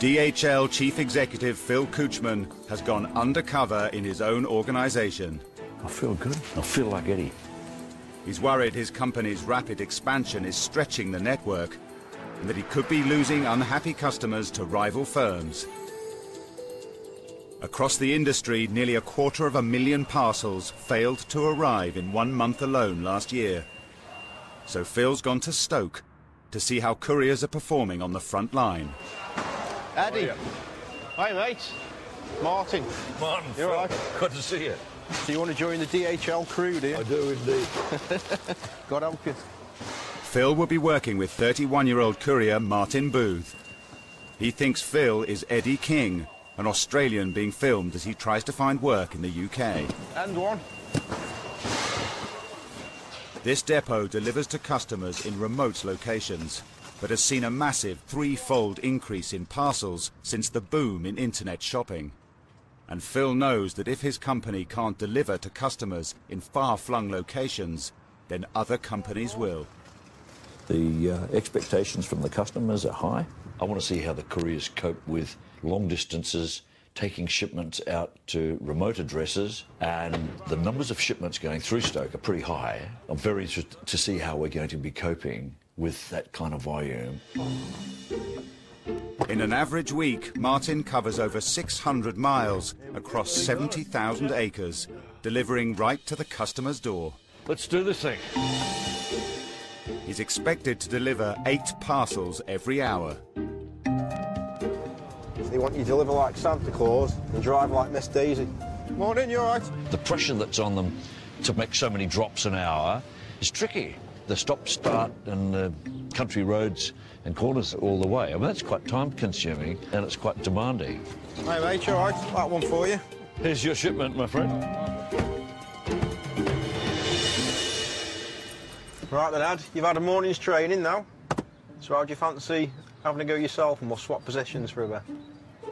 DHL Chief Executive Phil Koopman has gone undercover in his own organisation. I feel good. I feel like Eddie. He's worried his company's rapid expansion is stretching the network and that he could be losing unhappy customers to rival firms. Across the industry, nearly 250,000 parcels failed to arrive in 1 month alone last year. So Phil's gone to Stoke to see how couriers are performing on the front line. Eddie. Hi, mate. Martin. Martin, You all right? good to see you. Do you want to join the DHL crew, do you? I do indeed. God help you. Phil will be working with 31-year-old courier Martin Booth. He thinks Phil is Eddie King, an Australian being filmed as he tries to find work in the UK. And one. This depot delivers to customers in remote locations, but has seen a massive threefold increase in parcels since the boom in internet shopping. And Phil knows that if his company can't deliver to customers in far-flung locations, then other companies will. The expectations from the customers are high. I want to see how the couriers cope with long distances, taking shipments out to remote addresses, and the numbers of shipments going through Stoke are pretty high. I'm very interested to see how we're going to be coping with that kind of volume. In an average week, Martin covers over 600 miles across 70,000 acres, delivering right to the customer's door. Let's do this thing. He's expected to deliver 8 parcels every hour. They want you to deliver like Santa Claus and drive like Miss Daisy. Morning, you all right? The pressure that's on them to make so many drops an hour is tricky. The stop-start and the country roads and corners all the way. I mean, that's quite time-consuming and it's quite demanding. Hey, mate, you all right? That one for you. Here's your shipment, my friend. Right then, Ed, you've had a morning's training now. So how do you fancy having a go yourself and we'll swap positions for a bit?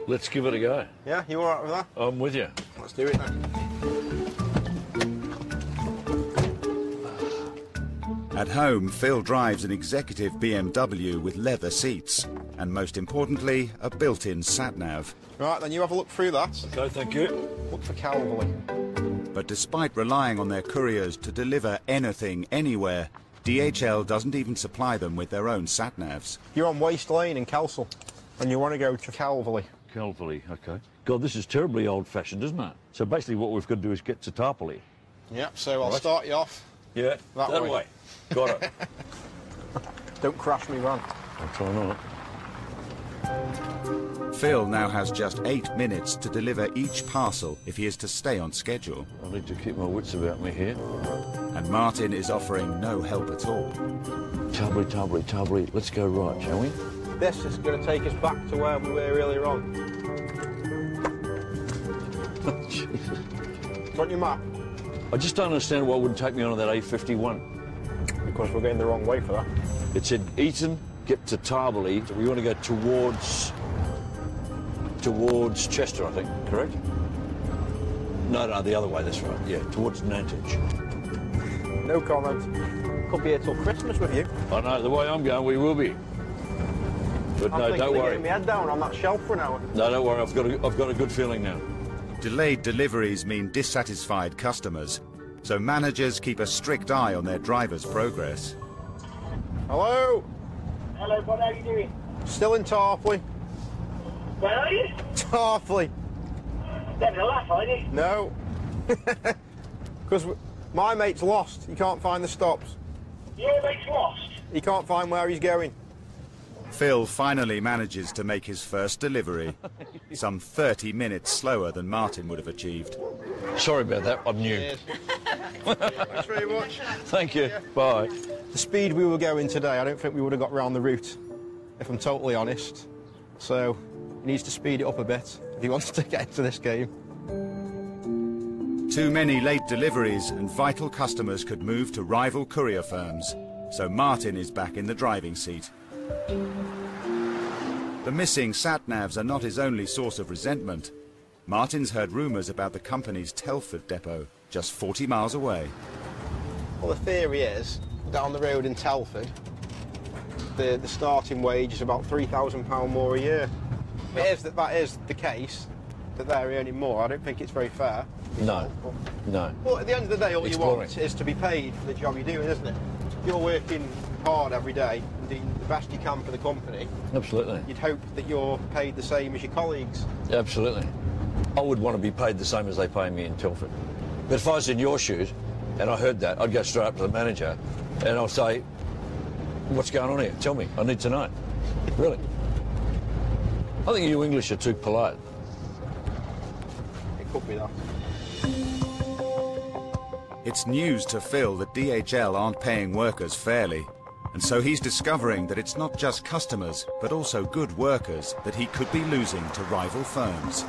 Let's give it a go. Yeah, you all right with that? I'm with you. Let's do it then. At home, Phil drives an executive BMW with leather seats, and most importantly, a built-in sat-nav. Right, then you have a look through that. Okay, thank you. Look for Calverley. But despite relying on their couriers to deliver anything, anywhere, DHL doesn't even supply them with their own sat-navs. You're on Waste Lane in Kelsall, and you want to go to Calverley. Calverley, okay. God, this is terribly old-fashioned, isn't it? So basically what we've got to do is get to Tarporley. Yep, so I'll start you off. Yeah, that way. Got it. Don't crash me, van. I'll try not. Phil now has just 8 minutes to deliver each parcel if he is to stay on schedule. I need to keep my wits about me here. And Martin is offering no help at all. Tarporley. Let's go right, shall we? This is going to take us back to where we were earlier on. Jesus. Do you want your map? I just don't understand why it wouldn't take me on that A51. Because we're going the wrong way for that. It said Eton, get to Tarporley. So we want to go towards Chester, I think, correct? No, the other way, that's right. Yeah, towards Nantwich. No comment. Could be here till Christmas with you. I know, the way I'm going, we will be. But no, don't worry. Getting my head down on that shelf for an hour. No, don't worry, I've got a good feeling now. Delayed deliveries mean dissatisfied customers, so managers keep a strict eye on their drivers' progress. Hello? Hello, bud, how you doing? Still in Tarpley. Where are you? Tarpley. Having a laugh, aren't you? No. Because my mate's lost. He can't find the stops. Your mate's lost? He can't find where he's going. Phil finally manages to make his first delivery, some 30 minutes slower than Martin would have achieved. Sorry about that, I'm new. Cheers. Thanks very much. Thank you, bye. The speed we were going today, I don't think we would have got round the route, if I'm totally honest. So he needs to speed it up a bit if he wants to get into this game. Too many late deliveries and vital customers could move to rival courier firms, so Martin is back in the driving seat. The missing sat-navs are not his only source of resentment. Martin's heard rumours about the company's Telford depot, just 40 miles away. Well, the theory is, down the road in Telford, the starting wage is about £3,000 more a year. If that is the case, that they're earning more, I don't think it's very fair. No, no. Well, at the end of the day, all Exploring. you want is to be paid for the job you're doing, isn't it? If you're working hard every day and doing the best you can for the company, Absolutely. you'd hope that you're paid the same as your colleagues. Absolutely. I would want to be paid the same as they pay me in Telford. But if I was in your shoes and I heard that, I'd go straight up to the manager and I'll say, what's going on here? Tell me. I need to know. Really. I think you English are too polite. It could be that. It's news to Phil that DHL aren't paying workers fairly. And so he's discovering that it's not just customers, but also good workers that he could be losing to rival firms.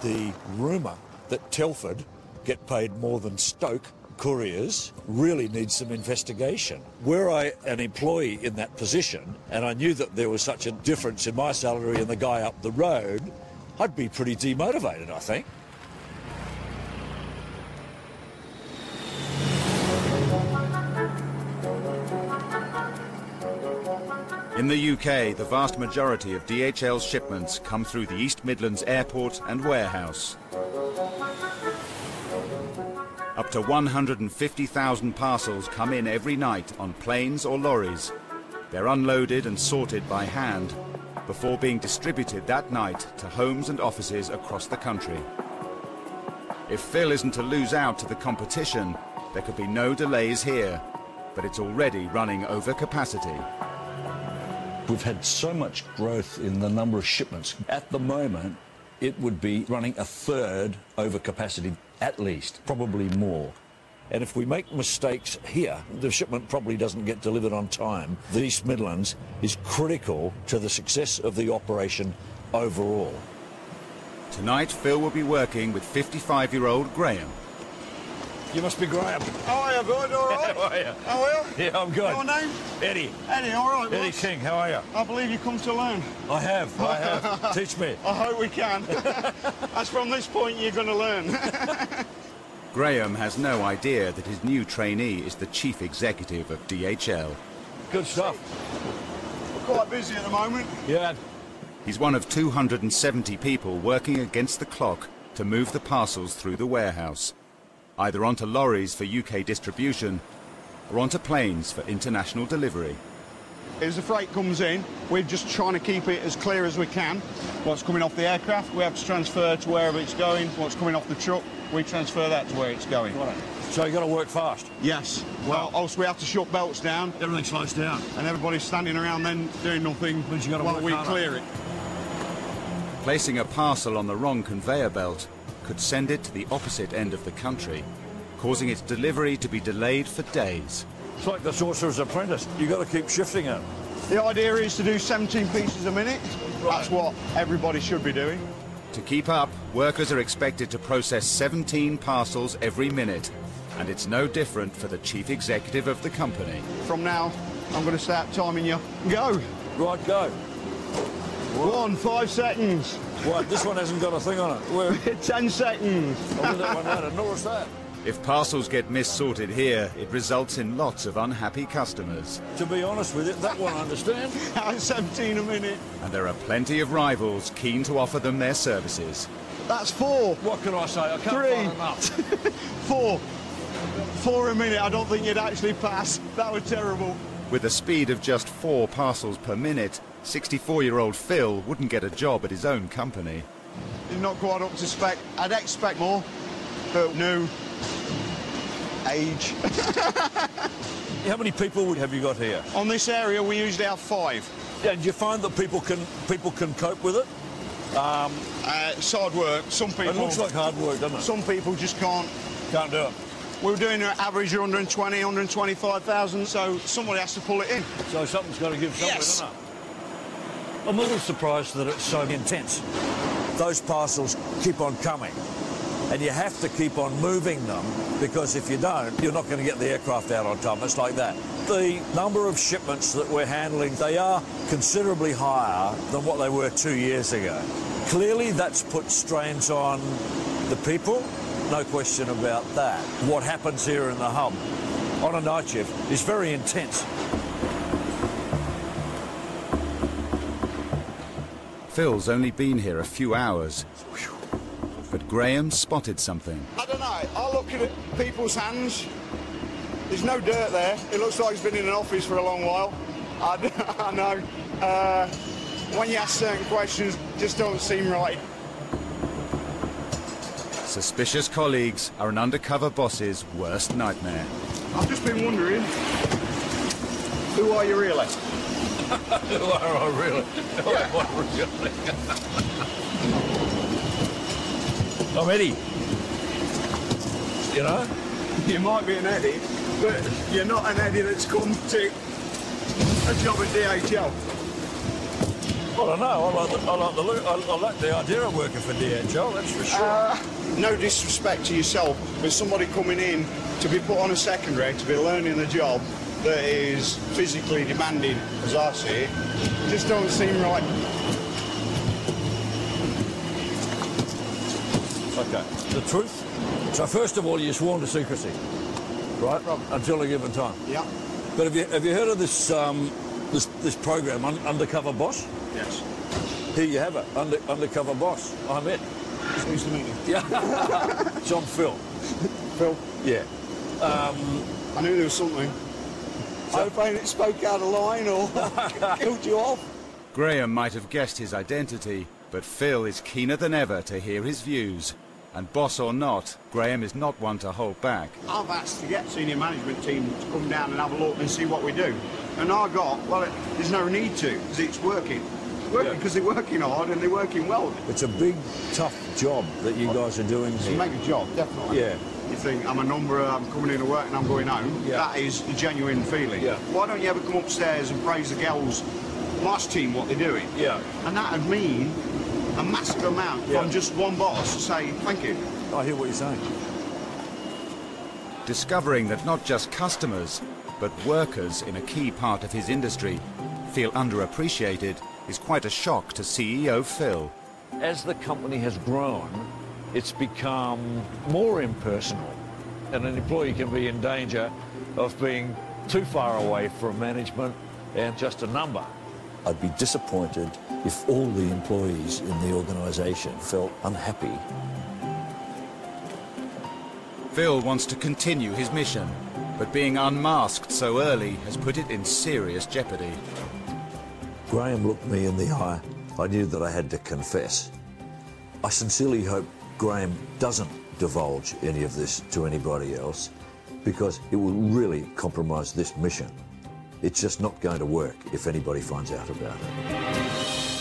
The rumour that Telford get paid more than Stoke couriers really needs some investigation. Were I an employee in that position and I knew that there was such a difference in my salary and the guy up the road, I'd be pretty demotivated, I think. In the UK, the vast majority of DHL's shipments come through the East Midlands airport and warehouse. Up to 150,000 parcels come in every night on planes or lorries. They're unloaded and sorted by hand before being distributed that night to homes and offices across the country. If Phil isn't to lose out to the competition, there could be no delays here, but it's already running over capacity. We've had so much growth in the number of shipments. At the moment, it would be running a third over capacity, at least, probably more. And if we make mistakes here, the shipment probably doesn't get delivered on time. The East Midlands is critical to the success of the operation overall. Tonight, Phil will be working with 55-year-old Graham. You must be Graham. How are you, bud? All right? How are you? How are you? Yeah, I'm good. Your name? Eddie. Eddie, all right, Eddie boss. King, how are you? I believe you come to learn. I have. Teach me. I hope we can. As from this point, you're going to learn. Graham has no idea that his new trainee is the chief executive of DHL. Good stuff. We're quite busy at the moment. Yeah. He's one of 270 people working against the clock to move the parcels through the warehouse, either onto lorries for UK distribution or onto planes for international delivery. As the freight comes in, we're just trying to keep it as clear as we can. What's coming off the aircraft, we have to transfer to wherever it's going. What's coming off the truck, we transfer that to where it's going. Right. So you've got to work fast. Yes. Well, also we have to shut belts down, Everything slows down. and everybody's standing around then doing nothing Means you gotta while work we harder. clear it. Placing a parcel on the wrong conveyor belt could send it to the opposite end of the country, causing its delivery to be delayed for days. It's like the Sorcerer's Apprentice. You've got to keep shifting it. The idea is to do 17 pieces a minute. That's what everybody should be doing. To keep up, workers are expected to process 17 parcels every minute, and it's no different for the chief executive of the company. From now, I'm going to start timing you. Go. Right, go. 5 seconds. What? This one hasn't got a thing on it. Where? 10 seconds. I'll do that one later. Notice that. If parcels get mis-sorted here, it results in lots of unhappy customers. To be honest with you, that one I understand. 17 a minute. And there are plenty of rivals keen to offer them their services. That's 4. What can I say? I can't 3. find enough. 4. 4 a minute. I don't think you'd actually pass. That was terrible. With a speed of just 4 parcels per minute, 64-year-old Phil wouldn't get a job at his own company. It's not quite up to spec. I'd expect more, but new age. How many people have you got here? On this area, we usually have 5. And do you find that people can cope with it? It's hard work. Some people. It looks like hard work, doesn't it? Some people just can't. Can't do it. We were doing an average of 120, 125,000, so somebody has to pull it in. So something's got to give something, Yes. isn't it? I'm a little surprised that it's so intense. Those parcels keep on coming, and you have to keep on moving them, because if you don't, you're not going to get the aircraft out on time. It's like that. The number of shipments that we're handling, they are considerably higher than what they were 2 years ago. Clearly, that's put strains on the people, no question about that. What happens here in the hub on a night shift is very intense. Phil's only been here a few hours, but Graham spotted something. I don't know. I look at people's hands. There's no dirt there. It looks like he's been in an office for a long while. I know. When you ask certain questions, just don't seem right. Suspicious colleagues are an undercover boss's worst nightmare. I've just been wondering, who are you really? Who are I really? Who am I really? I'm Eddie. You know? You might be an Eddie, but you're not an Eddie that's come to a job at DHL. Well, I know. I like the idea of working for DHL, that's for sure. No disrespect to yourself, but somebody coming in to be put on a secondary, to be learning the job that is physically demanding, as I see it, just don't seem right. Okay. The truth? So first of all, you're sworn to secrecy, right? Until a given time. Yeah. But have you heard of this this program, Undercover Boss? Yes. Here you have it, Undercover Boss. I'm it. It's nice to meet you. Yeah. So I'm Phil. Phil? Yeah. I knew there was something. I hope I ain't spoke out of line or killed you off. Graham might have guessed his identity, but Phil is keener than ever to hear his views. And boss or not, Graham is not one to hold back. I've asked to get senior management team to come down and have a look and see what we do. And I got, well, there's no need to, because it's working. It's working because they're working hard and they're working well. It's a big, tough job that you guys are doing It's here. a mega job, definitely. Yeah. You think, I'm a number, I'm coming in to work and I'm going home. Yeah. That is a genuine feeling. Yeah. Why don't you ever come upstairs and praise the girls, last team, what they're doing? Yeah. And that would mean a massive amount from just one boss to say, thank you. I hear what you're saying. Discovering that not just customers, but workers in a key part of his industry feel underappreciated is quite a shock to CEO Phil. As the company has grown, it's become more impersonal, and an employee can be in danger of being too far away from management and just a number. I'd be disappointed if all the employees in the organisation felt unhappy. Phil wants to continue his mission, but being unmasked so early has put it in serious jeopardy. Graham looked me in the eye. I knew that I had to confess. I sincerely hope Graham doesn't divulge any of this to anybody else, because it will really compromise this mission. It's just not going to work if anybody finds out about it.